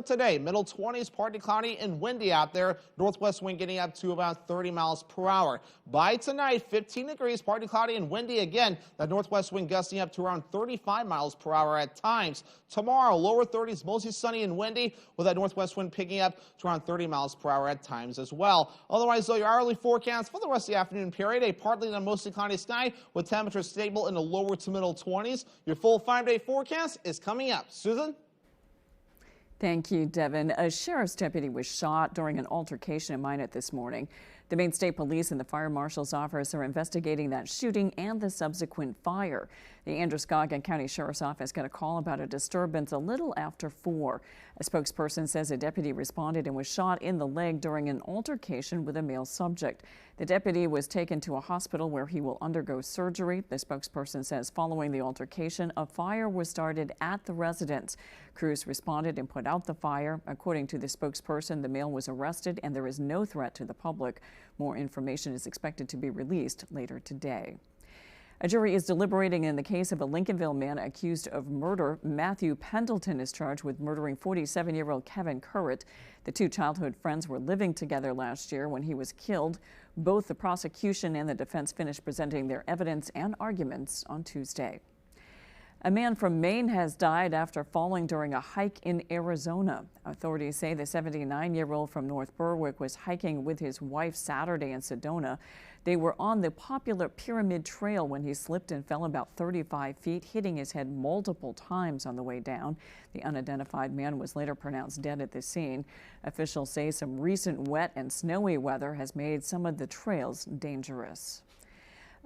Today, middle 20s, partly cloudy and windy out there. Northwest wind getting up to about 30 miles per hour. By tonight, 15 degrees, partly cloudy and windy again. That northwest wind gusting up to around 35 miles per hour at times. Tomorrow, lower 30s, mostly sunny and windy, with that northwest wind picking up to around 30 miles per hour at times as well. Otherwise, though, your hourly forecast for the rest of the afternoon period, a partly to mostly cloudy sky with temperatures stable in the lower to middle 20s. Your full 5-day forecast is coming up. Susan? Thank you, Devin. A sheriff's deputy was shot during an altercation in Minot this morning. The Maine State Police and the Fire Marshal's office are investigating that shooting and the subsequent fire. The Androscoggin County Sheriff's Office got a call about a disturbance a little after 4. A spokesperson says a deputy responded and was shot in the leg during an altercation with a male subject. The deputy was taken to a hospital where he will undergo surgery. The spokesperson says following the altercation, a fire was started at the residence. Crews responded and put out the fire. According to the spokesperson, the male was arrested and there is no threat to the public. More information is expected to be released later today. A jury is deliberating in the case of a Lincolnville man accused of murder. Matthew Pendleton is charged with murdering 47-year-old Kevin Curritt. The two childhood friends were living together last year when he was killed. Both the prosecution and the defense finished presenting their evidence and arguments on Tuesday. A man from Maine has died after falling during a hike in Arizona. Authorities say the 79-year-old from North Berwick was hiking with his wife Saturday in Sedona. They were on the popular Pyramid Trail when he slipped and fell about 35 feet, hitting his head multiple times on the way down. The unidentified man was later pronounced dead at the scene. Officials say some recent wet and snowy weather has made some of the trails dangerous.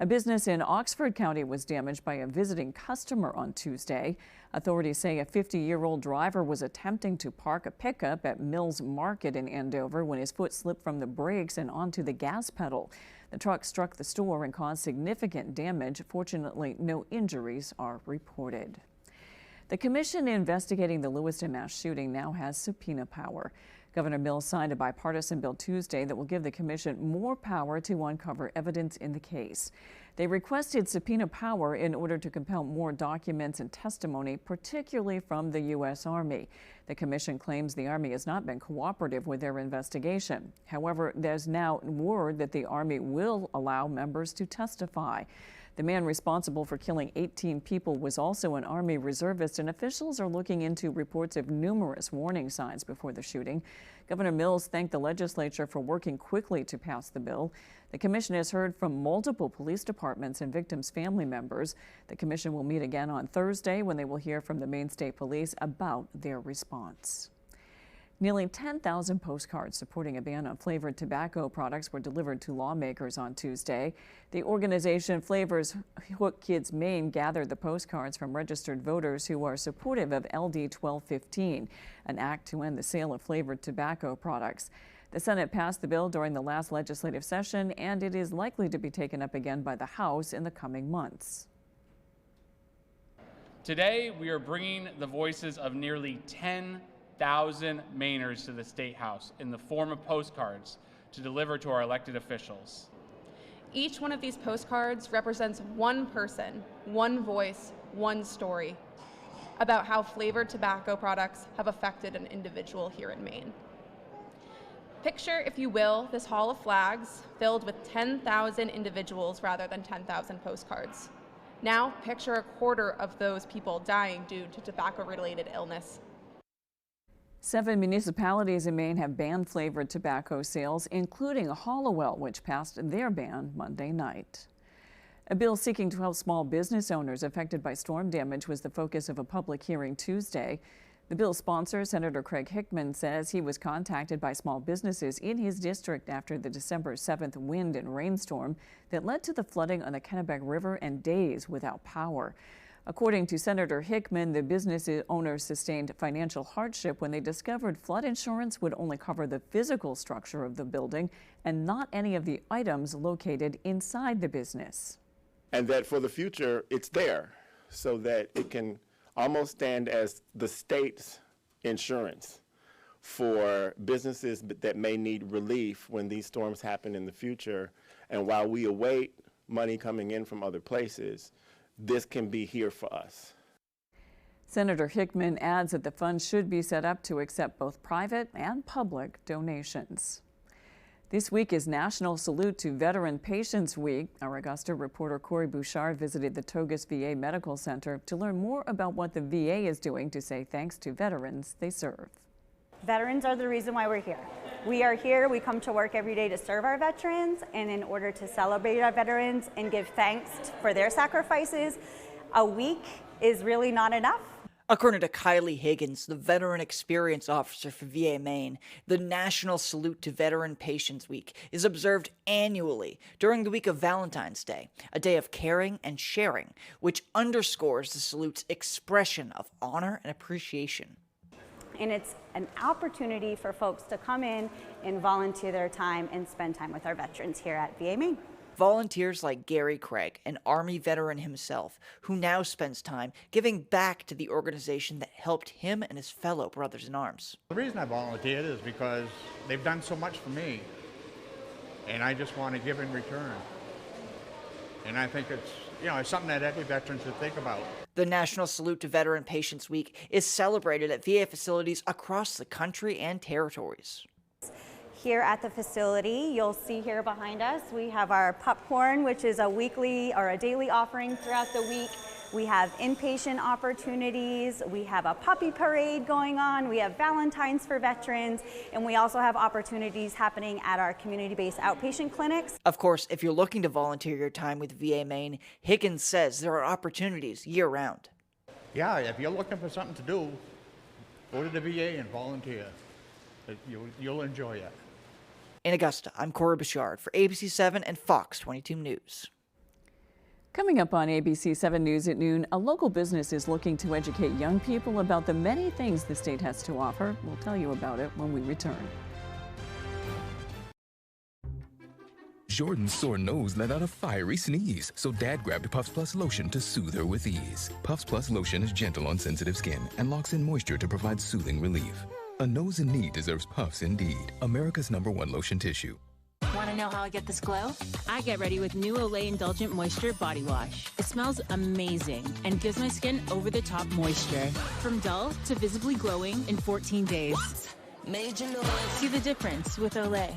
A business in Oxford County was damaged by a visiting customer on Tuesday. Authorities say a 50-year-old driver was attempting to park a pickup at Mills Market in Andover when his foot slipped from the brakes and onto the gas pedal. The truck struck the store and caused significant damage. Fortunately, no injuries are reported. The commission investigating the Lewiston mass shooting now has subpoena power. Governor Mills signed a bipartisan bill Tuesday that will give the commission more power to uncover evidence in the case. They requested subpoena power in order to compel more documents and testimony, particularly from the U.S. Army. The commission claims the Army has not been cooperative with their investigation. However, there's now word that the Army will allow members to testify. The man responsible for killing 18 people was also an Army reservist, and officials are looking into reports of numerous warning signs before the shooting. Governor Mills thanked the legislature for working quickly to pass the bill. The commission has heard from multiple police departments and victims' family members. The commission will meet again on Thursday when they will hear from the Maine State Police about their response. Nearly 10,000 postcards supporting a ban on flavored tobacco products were delivered to lawmakers on Tuesday. The organization Flavors Hook Kids Maine gathered the postcards from registered voters who are supportive of LD 1215, an act to end the sale of flavored tobacco products. The Senate passed the bill during the last legislative session, and it is likely to be taken up again by the House in the coming months. Today, we are bringing the voices of nearly 10,000 Mainers to the State House in the form of postcards to deliver to our elected officials. Each one of these postcards represents one person, one voice, one story about how flavored tobacco products have affected an individual here in Maine. Picture, if you will, this hall of flags filled with 10,000 individuals rather than 10,000 postcards. Now picture a quarter of those people dying due to tobacco-related illness. 7 municipalities in Maine have banned flavored tobacco sales, including Hollowell, which passed their ban Monday night. A bill seeking to help small business owners affected by storm damage was the focus of a public hearing Tuesday. The bill's sponsor, Senator Craig Hickman, says he was contacted by small businesses in his district after the December 7th wind and rainstorm that led to the flooding on the Kennebec River and days without power. According to Senator Hickman, the business owners sustained financial hardship when they discovered flood insurance would only cover the physical structure of the building and not any of the items located inside the business. And that for the future, it's there so that it can almost stand as the state's insurance for businesses that may need relief when these storms happen in the future. And while we await money coming in from other places, this can be here for us. Senator Hickman adds that the fund should be set up to accept both private and public donations. This week is National Salute to Veteran Patients Week. Our Augusta reporter Corey Bouchard visited the Togus VA Medical Center to learn more about what the VA is doing to say thanks to veterans they serve. Veterans are the reason why we're here. We are here, we come to work every day to serve our veterans, and in order to celebrate our veterans and give thanks for their sacrifices, a week is really not enough. According to Kylie Higgins, the Veteran Experience Officer for VA Maine, the National Salute to Veteran Patients Week is observed annually during the week of Valentine's Day, a day of caring and sharing, which underscores the salute's expression of honor and appreciation. And it's an opportunity for folks to come in and volunteer their time and spend time with our veterans here at VA Maine. Volunteers like Gary Craig, an Army veteran himself, who now spends time giving back to the organization that helped him and his fellow brothers in arms. The reason I volunteered is because they've done so much for me, and I just want to give in return. And I think it's something that every veteran should think about. The National Salute to Veteran Patients Week is celebrated at VA facilities across the country and territories. Here at the facility, you'll see here behind us, we have our popcorn, which is a weekly or a daily offering throughout the week. We have inpatient opportunities, we have a puppy parade going on, we have Valentine's for veterans, and we also have opportunities happening at our community-based outpatient clinics. Of course, if you're looking to volunteer your time with VA Maine, Higgins says there are opportunities year-round. Yeah, if you're looking for something to do, go to the VA and volunteer. You'll enjoy it. In Augusta, I'm Corey Bouchard for ABC 7 and Fox 22 News. Coming up on ABC 7 News at noon, a local business is looking to educate young people about the many things the state has to offer. We'll tell you about it when we return. Jordan's sore nose let out a fiery sneeze, so Dad grabbed Puffs Plus lotion to soothe her with ease. Puffs Plus lotion is gentle on sensitive skin and locks in moisture to provide soothing relief. A nose in need deserves Puffs indeed. America's #1 lotion tissue. Want to know how I get this glow? I get ready with new Olay Indulgent Moisture Body Wash. It smells amazing and gives my skin over-the-top moisture. From dull to visibly glowing in 14 days. What? Major noise. See the difference with Olay.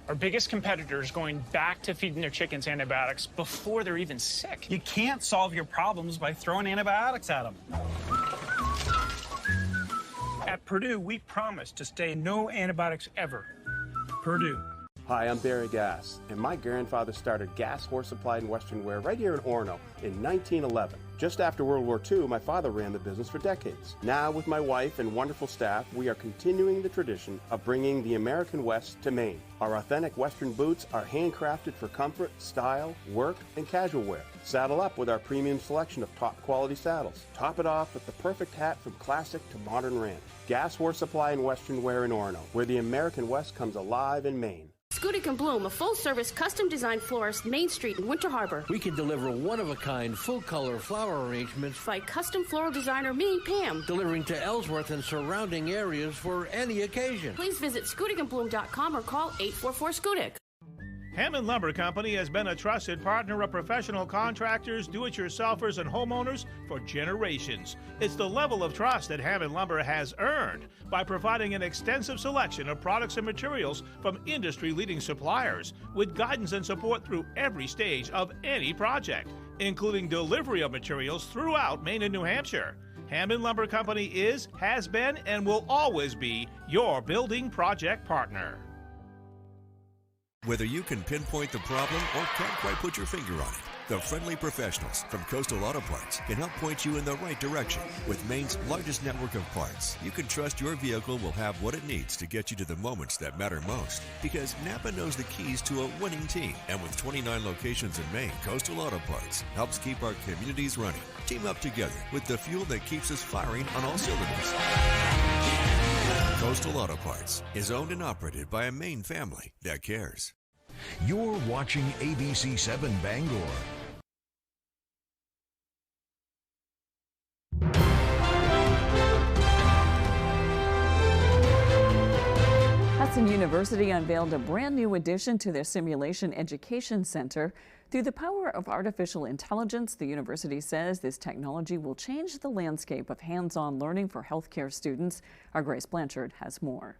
Our biggest competitor is going back to feeding their chickens antibiotics before they're even sick. You can't solve your problems by throwing antibiotics at them. At Purdue, we promise to stay no antibiotics ever. Purdue. Hi, I'm Barry Gass, and my grandfather started Gass Horse Supply and Western Wear right here in Orono in 1911. Just after World War II, my father ran the business for decades. Now, with my wife and wonderful staff, we are continuing the tradition of bringing the American West to Maine. Our authentic Western boots are handcrafted for comfort, style, work, and casual wear. Saddle up with our premium selection of top quality saddles. Top it off with the perfect hat from classic to modern ranch. Gass Horse Supply and Western Wear in Orono, where the American West comes alive in Maine. Scudic & Bloom, a full-service, custom-designed florist, Main Street in Winter Harbor. We can deliver one-of-a-kind, full-color flower arrangements by custom floral designer me, Pam. Delivering to Ellsworth and surrounding areas for any occasion. Please visit scudicandbloom.com or call 844-SCUDIC. Hammond Lumber Company has been a trusted partner of professional contractors, do-it-yourselfers, and homeowners for generations. It's the level of trust that Hammond Lumber has earned by providing an extensive selection of products and materials from industry-leading suppliers, with guidance and support through every stage of any project, including delivery of materials throughout Maine and New Hampshire. Hammond Lumber Company is, has been, and will always be your building project partner. Whether you can pinpoint the problem or can't quite put your finger on it, the friendly professionals from Coastal Auto Parts can help point you in the right direction. With Maine's largest network of parts, you can trust your vehicle will have what it needs to get you to the moments that matter most. Because Napa knows the keys to a winning team. And with 29 locations in Maine, Coastal Auto Parts helps keep our communities running. Team up together with the fuel that keeps us firing on all cylinders. Coastal Auto Parts is owned and operated by a Maine family that cares. You're watching ABC 7 Bangor. Hudson University unveiled a brand new addition to their Simulation Education Center. Through the power of artificial intelligence, the university says this technology will change the landscape of hands-on learning for healthcare students. Our Grace Blanchard has more.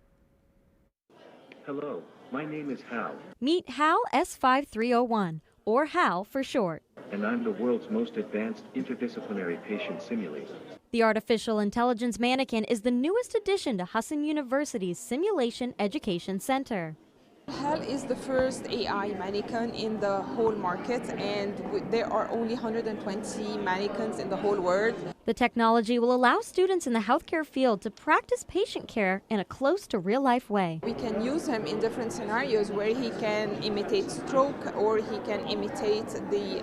Hello, my name is Hal. Meet Hal S5301, or HAL for short. And I'm the world's most advanced interdisciplinary patient simulator. The artificial intelligence mannequin is the newest addition to Husson University's Simulation Education Center. HAL is the first AI mannequin in the whole market, and there are only 120 mannequins in the whole world. The technology will allow students in the healthcare field to practice patient care in a close to real-life way. We can use him in different scenarios where he can imitate stroke or he can imitate the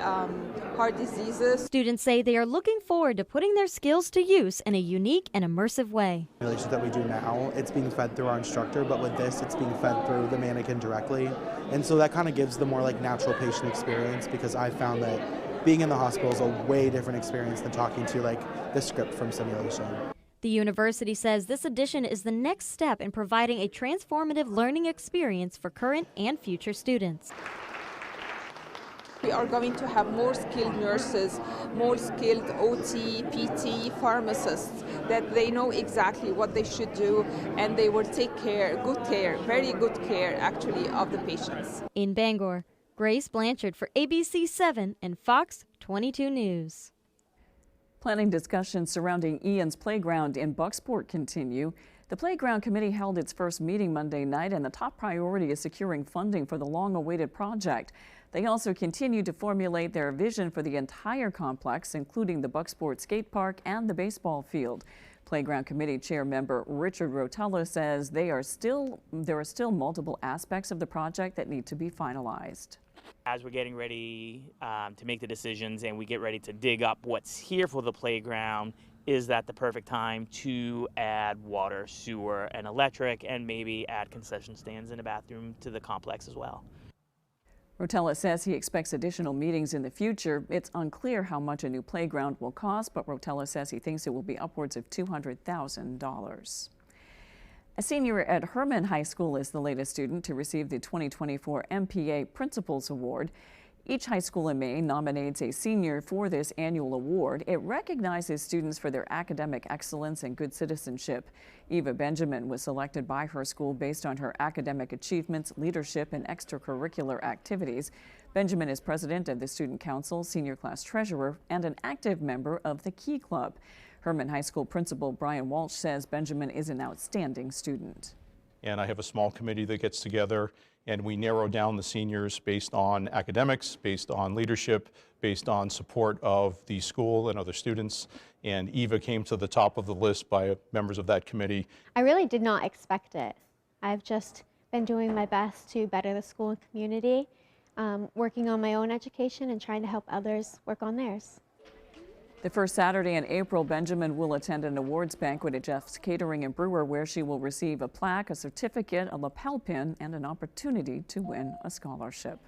heart diseases. Students say they are looking forward to putting their skills to use in a unique and immersive way. The simulations that we do now, it's being fed through our instructor, but with this, it's being fed through the mannequin directly. And so that kind of gives the more like natural patient experience, because I found that being in the hospital is a way different experience than talking to like the script from simulation. The university says this addition is the next step in providing a transformative learning experience for current and future students. We are going to have more skilled nurses, more skilled OT, PT, pharmacists, that they know exactly what they should do, and they will take care, good care, very good care actually of the patients. In Bangor, Grace Blanchard for ABC7 and Fox 22 News. Planning discussions surrounding Ian's Playground in Bucksport continue. The Playground Committee held its first meeting Monday night, and the top priority is securing funding for the long-awaited project. They also continue to formulate their vision for the entire complex, including the Bucksport Skate Park and the baseball field. Playground Committee Chair Member Richard Rotella says there are still multiple aspects of the project that need to be finalized. As we're getting ready to make the decisions and we get ready to dig up what's here for the playground, is that the perfect time to add water, sewer, and electric, and maybe add concession stands and a bathroom to the complex as well. Rotella says he expects additional meetings in the future. It's unclear how much a new playground will cost, but Rotella says he thinks it will be upwards of $200,000. A senior at Herman High School is the latest student to receive the 2024 MPA Principals Award. Each high school in Maine nominates a senior for this annual award. It recognizes students for their academic excellence and good citizenship. Eva Benjamin was selected by her school based on her academic achievements, leadership, and extracurricular activities. Benjamin is president of the Student Council, senior class treasurer, and an active member of the Key Club. Herman High School Principal Brian Walsh says Benjamin is an outstanding student. And I have a small committee that gets together and we narrow down the seniors based on academics, based on leadership, based on support of the school and other students. And Eva came to the top of the list by members of that committee. I really did not expect it. I've just been doing my best to better the school and community, working on my own education and trying to help others work on theirs. The first Saturday in April, Benjamin will attend an awards banquet at Jeff's Catering and Brewer, where she will receive a plaque, a certificate, a lapel pin, and an opportunity to win a scholarship.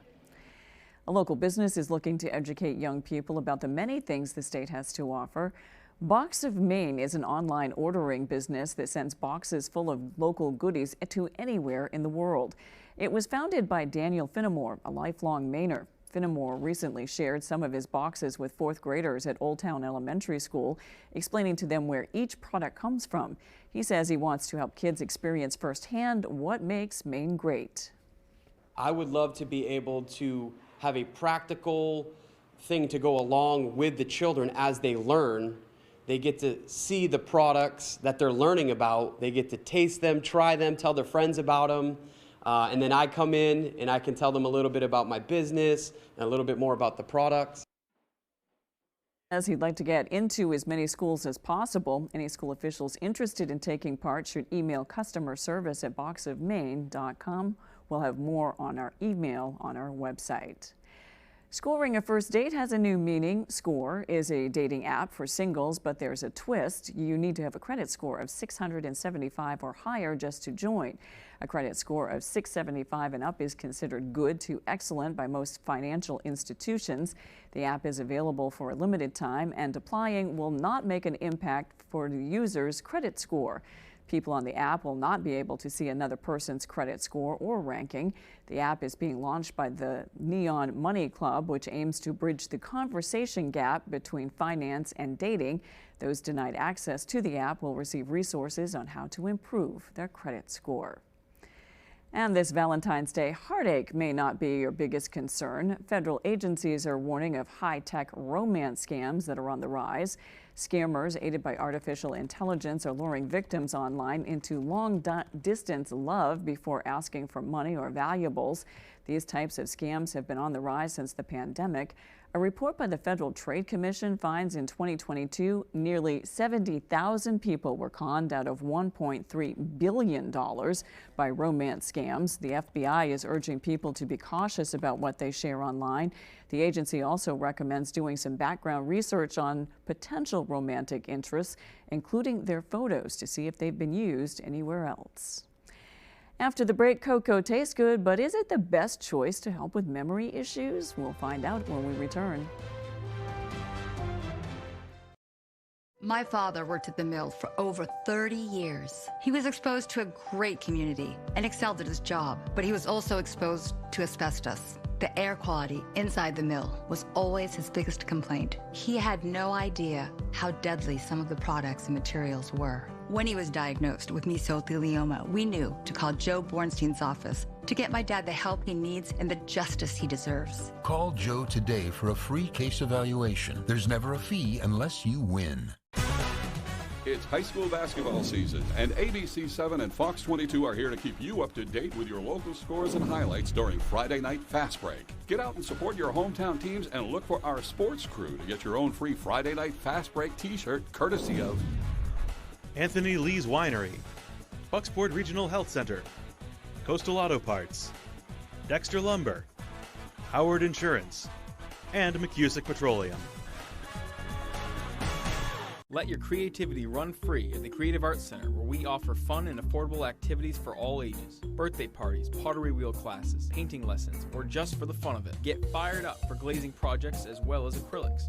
A local business is looking to educate young people about the many things the state has to offer. Box of Maine is an online ordering business that sends boxes full of local goodies to anywhere in the world. It was founded by Daniel Finnemore, a lifelong Mainer. Finnemore recently shared some of his boxes with fourth graders at Old Town Elementary School, explaining to them where each product comes from. He says he wants to help kids experience firsthand what makes Maine great. I would love to be able to have a practical thing to go along with the children as they learn. They get to see the products that they're learning about. They get to taste them, try them, tell their friends about them. And then I come in and I can tell them a little bit about my business and a little bit more about the products. As he'd like to get into as many schools as possible, any school officials interested in taking part should email customer service at boxofmaine.com. We'll have more on our email on our website. Scoring a first date has a new meaning. Score is a dating app for singles, but there's a twist. You need to have a credit score of 675 or higher just to join. A credit score of 675 and up is considered good to excellent by most financial institutions. The app is available for a limited time, and applying will not make an impact for the user's credit score. People on the app will not be able to see another person's credit score or ranking. The app is being launched by the Neon Money Club, which aims to bridge the conversation gap between finance and dating. Those denied access to the app will receive resources on how to improve their credit score. And this Valentine's Day, heartache may not be your biggest concern. Federal agencies are warning of high-tech romance scams that are on the rise. Scammers, aided by artificial intelligence, are luring victims online into long-distance love before asking for money or valuables. These types of scams have been on the rise since the pandemic. A report by the Federal Trade Commission finds in 2022, nearly 70,000 people were conned out of $1.3 billion by romance scams. The FBI is urging people to be cautious about what they share online. The agency also recommends doing some background research on potential romantic interests, including their photos, to see if they've been used anywhere else. After the break, cocoa tastes good, but is it the best choice to help with memory issues? We'll find out when we return. My father worked at the mill for over 30 years. He was exposed to a great community and excelled at his job, but he was also exposed to asbestos. The air quality inside the mill was always his biggest complaint. He had no idea how deadly some of the products and materials were. When he was diagnosed with mesothelioma, we knew to call Joe Bornstein's office to get my dad the help he needs and the justice he deserves. Call Joe today for a free case evaluation. There's never a fee unless you win. It's high school basketball season, and ABC7 and Fox 22 are here to keep you up to date with your local scores and highlights during Friday Night Fast Break. Get out and support your hometown teams and look for our sports crew to get your own free Friday Night Fast Break t-shirt courtesy of Anthony Lee's Winery, Bucksport Regional Health Center, Coastal Auto Parts, Dexter Lumber, Howard Insurance, and McCusick Petroleum. Let your creativity run free at the Creative Arts Center, where we offer fun and affordable activities for all ages. Birthday parties, pottery wheel classes, painting lessons, or just for the fun of it. Get fired up for glazing projects as well as acrylics.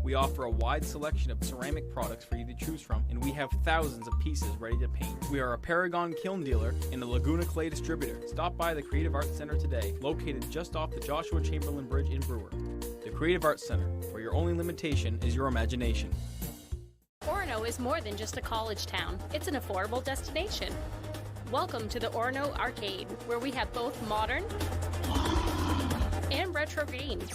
We offer a wide selection of ceramic products for you to choose from, and we have thousands of pieces ready to paint. We are a Paragon kiln dealer and a Laguna Clay distributor. Stop by the Creative Arts Center today, located just off the Joshua Chamberlain Bridge in Brewer. The Creative Arts Center, where your only limitation is your imagination. Orono is more than just a college town. It's an affordable destination. Welcome to the Orono Arcade, where we have both modern and retro games.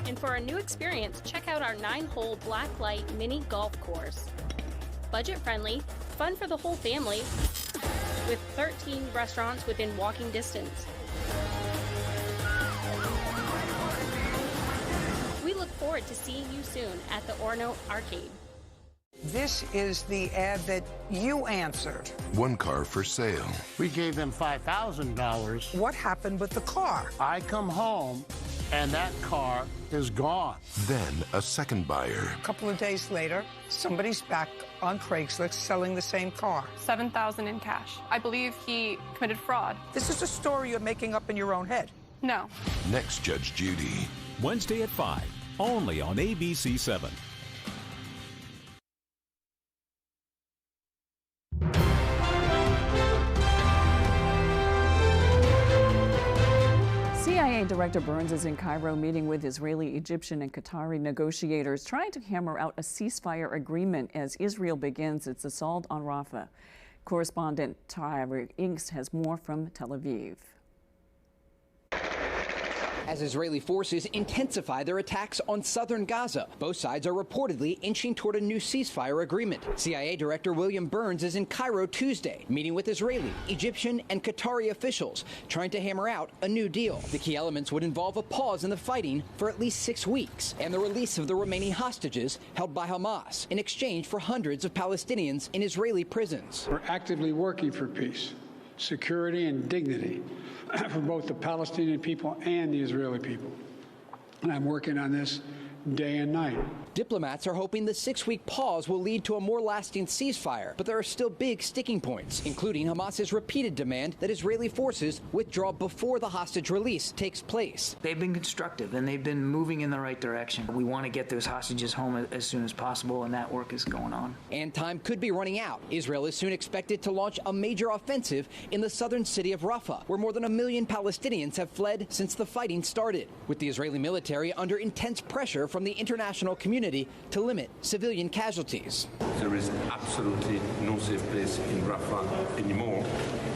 And for a new experience, check out our 9-hole Blacklight mini golf course. Budget-friendly, fun for the whole family, with 13 restaurants within walking distance. We look forward to seeing you soon at the Orono Arcade. This is the ad that you answered. One car for sale. We gave them $5,000. What happened with the car? I come home and that car is gone. Then a second buyer. A couple of days later, somebody's back on Craigslist selling the same car. $7,000 in cash. I believe he committed fraud. This is a story you're making up in your own head. No. Next Judge Judy. Wednesday at 5, only on ABC7. CIA Director Burns is in Cairo meeting with Israeli, Egyptian, and Qatari negotiators, trying to hammer out a ceasefire agreement as Israel begins its assault on Rafah. Correspondent Tyreek Inks has more from Tel Aviv. As Israeli forces intensify their attacks on southern Gaza, both sides are reportedly inching toward a new ceasefire agreement. CIA Director William Burns is in Cairo Tuesday, meeting with Israeli, Egyptian, and Qatari officials, trying to hammer out a new deal. The key elements would involve a pause in the fighting for at least 6 weeks and the release of the remaining hostages held by Hamas in exchange for hundreds of Palestinians in Israeli prisons. We're actively working for peace, security, and dignity for both the Palestinian people and the Israeli people. And I'm working on this day and night. Diplomats are hoping the 6-week pause will lead to a more lasting ceasefire, but there are still big sticking points, including Hamas's repeated demand that Israeli forces withdraw before the hostage release takes place. They've been constructive and they've been moving in the right direction. We want to get those hostages home as soon as possible, and that work is going on. And time could be running out. Israel is soon expected to launch a major offensive in the southern city of Rafah, where more than 1 million Palestinians have fled since the fighting started, with the Israeli military under intense pressure from the international community to limit civilian casualties. There is absolutely no safe place in Rafah anymore,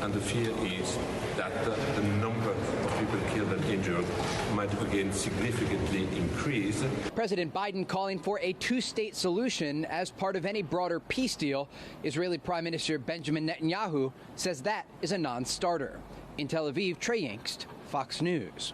and the fear is that the number of people killed and injured might again significantly increase. President Biden calling for a two-state solution as part of any broader peace deal. Israeli Prime Minister Benjamin Netanyahu says that is a non-starter. In Tel Aviv, Trey Yingst, Fox News.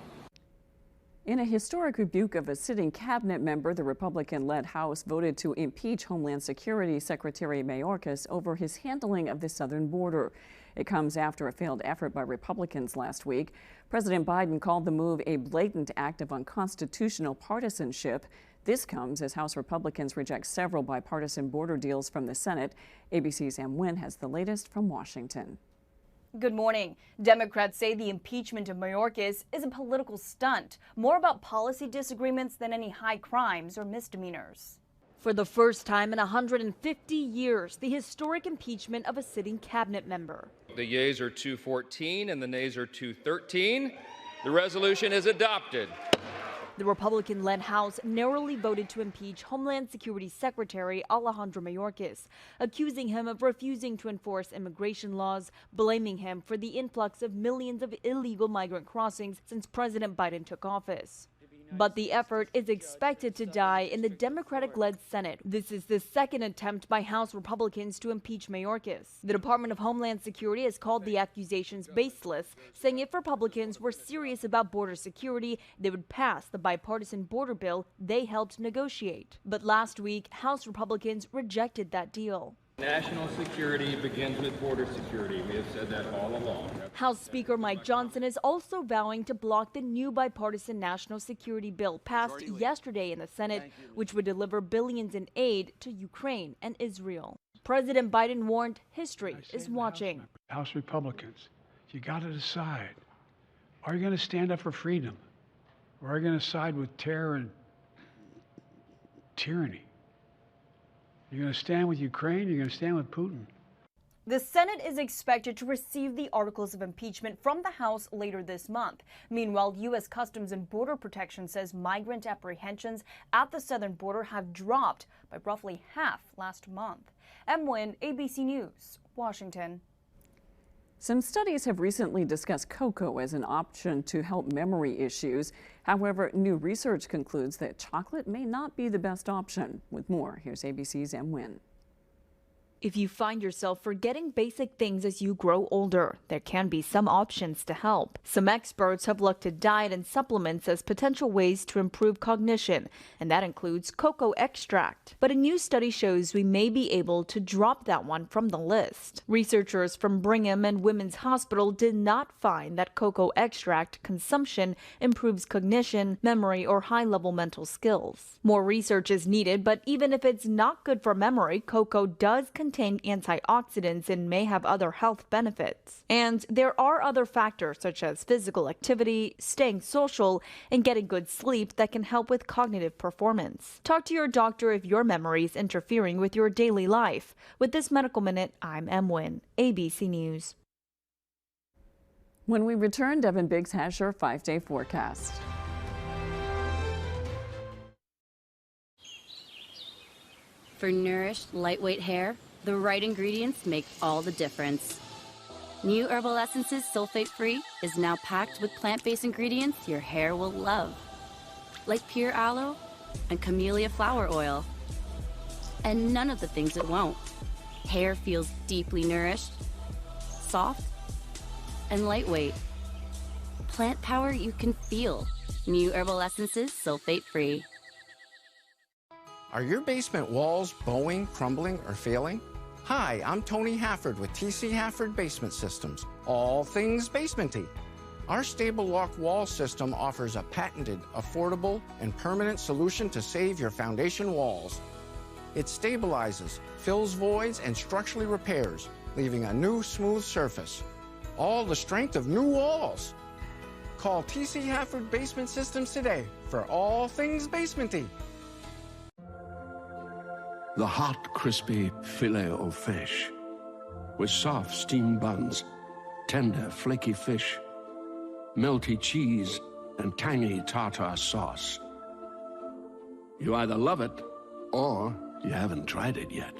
In a historic rebuke of a sitting cabinet member, the Republican-led House voted to impeach Homeland Security Secretary Mayorkas over his handling of the southern border. It comes after a failed effort by Republicans last week. President Biden called the move a blatant act of unconstitutional partisanship. This comes as House Republicans reject several bipartisan border deals from the Senate. ABC's Em Nguyen has the latest from Washington. Good morning. Democrats say the impeachment of Mayorkas is a political stunt, more about policy disagreements than any high crimes or misdemeanors. For the first time in 150 years, the historic impeachment of a sitting cabinet member. The yeas are 214 and the nays are 213. The resolution is adopted. The Republican-led House narrowly voted to impeach Homeland Security Secretary Alejandro Mayorkas, accusing him of refusing to enforce immigration laws, blaming him for the influx of millions of illegal migrant crossings since President Biden took office. But the effort is expected to die in the Democratic-led Senate. This is the second attempt by House Republicans to impeach Mayorkas. The Department of Homeland Security has called the accusations baseless, saying if Republicans were serious about border security, they would pass the bipartisan border bill they helped negotiate. But last week, House Republicans rejected that deal. National security begins with border security. We have said that all along. House Speaker Mike Johnson is also vowing to block the new bipartisan national security bill passed yesterday in the Senate, which would deliver billions in aid to Ukraine and Israel. President Biden warned history is watching. House Republicans, you got to decide. Are you going to stand up for freedom? Or are you going to side with terror and tyranny? You're going to stand with Ukraine, you're going to stand with Putin. The Senate is expected to receive the articles of impeachment from the House later this month. Meanwhile, U.S. Customs and Border Protection says migrant apprehensions at the southern border have dropped by roughly half last month. Em Nguyen, ABC News, Washington. Some studies have recently discussed cocoa as an option to help memory issues. However, new research concludes that chocolate may not be the best option. With more, here's ABC's Em Nguyen. If you find yourself forgetting basic things as you grow older, there can be some options to help. Some experts have looked at diet and supplements as potential ways to improve cognition, and that includes cocoa extract. But a new study shows we may be able to drop that one from the list. Researchers from Brigham and Women's Hospital did not find that cocoa extract consumption improves cognition, memory, or high-level mental skills. More research is needed, but even if it's not good for memory, cocoa does contain antioxidants and may have other health benefits. And there are other factors such as physical activity, staying social, and getting good sleep that can help with cognitive performance. Talk to your doctor if your memory is interfering with your daily life. With this Medical Minute, I'm Em Nguyen, ABC News. When we return, Devin Biggs has your 5-day forecast. For nourished, lightweight hair, the right ingredients make all the difference. New Herbal Essences Sulfate-Free is now packed with plant-based ingredients your hair will love, like pure aloe and camellia flower oil. And none of the things it won't. Hair feels deeply nourished, soft, and lightweight. Plant power you can feel. New Herbal Essences Sulfate-Free. Are your basement walls bowing, crumbling, or failing? Hi, I'm Tony Hafford with TC Hafford Basement Systems. All things basementy. Our Stable Lock wall system offers a patented, affordable, and permanent solution to save your foundation walls. It stabilizes, fills voids, and structurally repairs, leaving a new smooth surface. All the strength of new walls. Call TC Hafford Basement Systems today for all things basementy. The hot, crispy filet o fish with soft steamed buns, tender, flaky fish, melty cheese, and tangy tartar sauce. You either love it or you haven't tried it yet.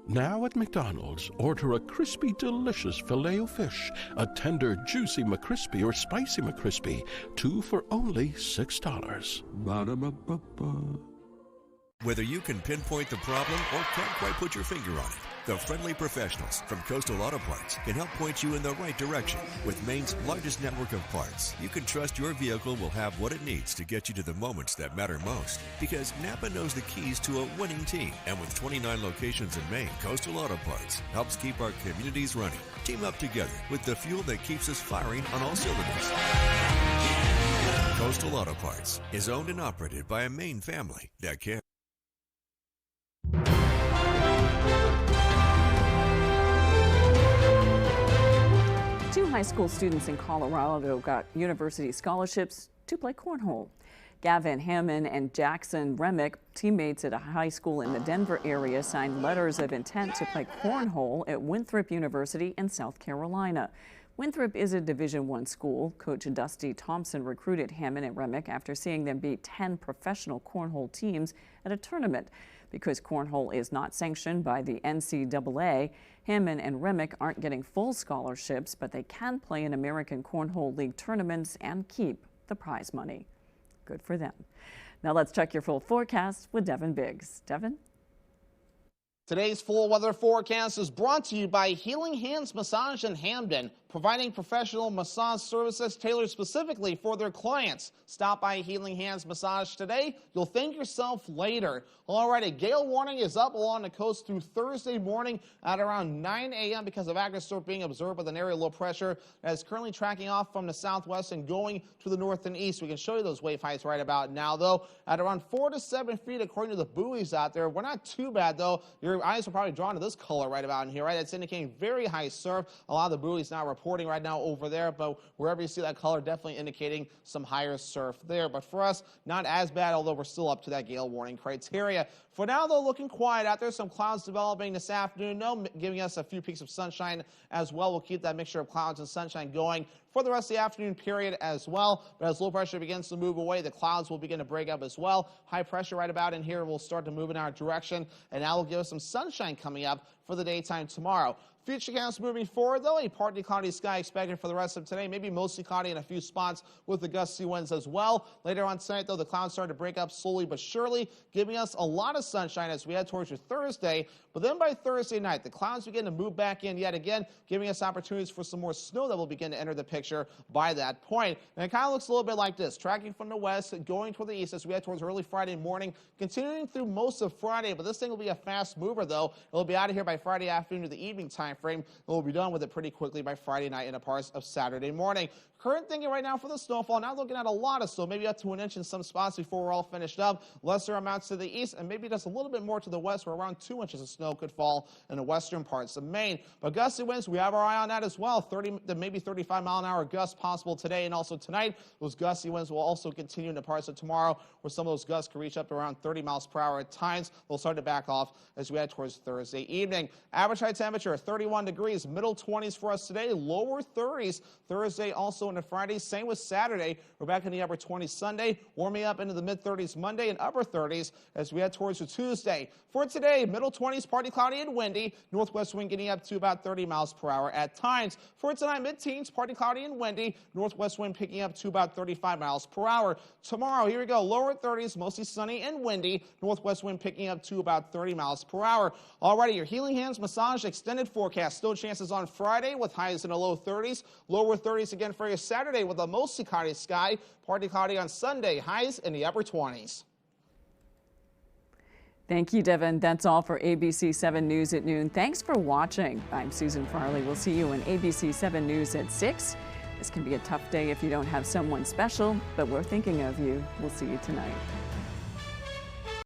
Now at McDonald's, order a crispy, delicious Filet-O-Fish, a tender, juicy McCrispy or spicy McCrispy, 2 for only $6. Ba-da-ba-ba-ba. Whether you can pinpoint the problem or can't quite put your finger on it, the friendly professionals from Coastal Auto Parts can help point you in the right direction. With Maine's largest network of parts, you can trust your vehicle will have what it needs to get you to the moments that matter most. Because Napa knows the keys to a winning team. And with 29 locations in Maine, Coastal Auto Parts helps keep our communities running. Team up together with the fuel that keeps us firing on all cylinders. Coastal Auto Parts is owned and operated by a Maine family that cares. Two high school students in Colorado got university scholarships to play cornhole. Gavin Hammond and Jackson Remick, teammates at a high school in the Denver area, signed letters of intent to play cornhole at Winthrop University in South Carolina. Winthrop is a Division I school. Coach Dusty Thompson recruited Hammond and Remick after seeing them beat 10 professional cornhole teams at a tournament. Because cornhole is not sanctioned by the NCAA, Hammond and Remick aren't getting full scholarships, but they can play in American Cornhole League tournaments and keep the prize money. Good for them. Now let's check your full forecast with Devin Biggs. Devin? Today's full weather forecast is brought to you by Healing Hands Massage in Hamden, providing professional massage services tailored specifically for their clients. Stop by Healing Hands Massage today. You'll thank yourself later. All right, a gale warning is up along the coast through Thursday morning at around 9 a.m. because of active storm being observed with an area low pressure that is currently tracking off from the southwest and going to the north and east. We can show you those wave heights right about now, though, at around 4 to 7 feet according to the buoys out there. We're not too bad, though. Your eyes are probably drawn to this color right about in here, right? It's indicating very high surf. A lot of the buoys not reporting right now over there, but wherever you see that color, definitely indicating some higher surf there. But for us, not as bad, although we're still up to that gale warning criteria. For now, though, looking quiet out there. Some clouds developing this afternoon, though, giving us a few peaks of sunshine as well. We'll keep that mixture of clouds and sunshine going for the rest of the afternoon period as well. But as low pressure begins to move away, the clouds will begin to break up as well. High pressure right about in here will start to move in our direction, and that will give us some sunshine coming up for the daytime tomorrow. Future counts moving forward, though, a partly cloudy sky expected for the rest of today, maybe mostly cloudy in a few spots with the gusty winds as well. Later on tonight, though, the clouds start to break up slowly but surely, giving us a lot of sunshine as we head towards your Thursday. But then by Thursday night, the clouds begin to move back in yet again, giving us opportunities for some more snow that will begin to enter the picture by that point. And it kind of looks a little bit like this, tracking from the west, going toward the east as we head towards early Friday morning, continuing through most of Friday. But this thing will be a fast mover, though. It'll be out of here by Friday afternoon to the evening time frame. We'll be done with it pretty quickly by Friday night and a part of Saturday morning. Current thinking right now for the snowfall, not looking at a lot of snow, maybe up to an inch in some spots before we're all finished up. Lesser amounts to the east and maybe just a little bit more to the west where around 2 inches of snow could fall in the western parts of Maine. But gusty winds, we have our eye on that as well. 30 to maybe 35 mile an hour gusts possible today and also tonight. Those gusty winds will also continue into parts of tomorrow where some of those gusts can reach up to around 30 miles per hour at times. They'll start to back off as we head towards Thursday evening. Average high temperature 31 degrees, middle 20s for us today, lower 30s Thursday also into Friday. Same with Saturday. We're back in the upper 20s Sunday, warming up into the mid 30s Monday and upper 30s as we head towards the Tuesday. For today, middle 20s, partly cloudy and windy, northwest wind getting up to about 30 miles per hour at times. For tonight, mid-teens, partly cloudy and windy, northwest wind picking up to about 35 miles per hour. Tomorrow, here we go, lower 30s, mostly sunny and windy, northwest wind picking up to about 30 miles per hour. Alrighty, your Healing Hands Massage extended forecast. Still chances on Friday with highs in the low 30s, lower 30s again for your Saturday with a mostly cloudy sky, partly cloudy on Sunday, highs in the upper 20s. Thank you, Devin. That's all for ABC 7 News at noon. Thanks for watching. I'm Susan Farley. We'll see you in ABC 7 News at 6. This can be a tough day if you don't have someone special, but we're thinking of you. We'll see you tonight.